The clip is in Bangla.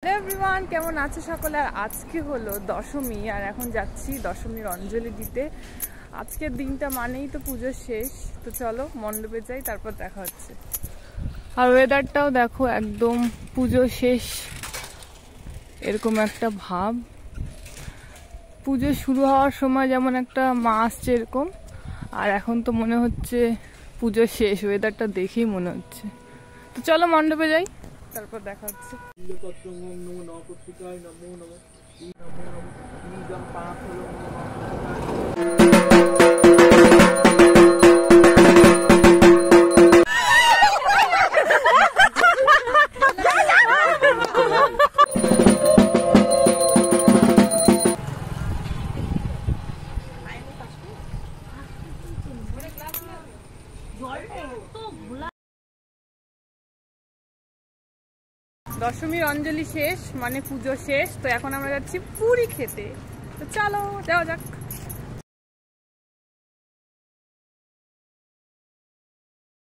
হ্যালো এভরিওয়ান, কেমন আছে সকলে? আর আজকে হলো দশমী, আর এখন যাচ্ছি দশমীর অঞ্জলি দিতে। আজকের দিনটা মানেই তো পুজো শেষ, তো চলো মণ্ডপে যাই, তারপর দেখা হচ্ছে। আর ওয়েদারটাও দেখো, একদম পুজো শেষ এরকম একটা ভাব। পুজো শুরু হওয়ার সময় যেমন একটা মা আসছে এরকম, আর এখন তো মনে হচ্ছে পুজো শেষ, ওয়েদারটা দেখেই মনে হচ্ছে। তো চলো মণ্ডপে যাই, তারপর দেখা হচ্ছে। দশমীর অঞ্জলি শেষ মানে পুজো শেষ, তো এখন আমরা যাচ্ছি পুরি খেতে। তো চলো যাওয়া যাক।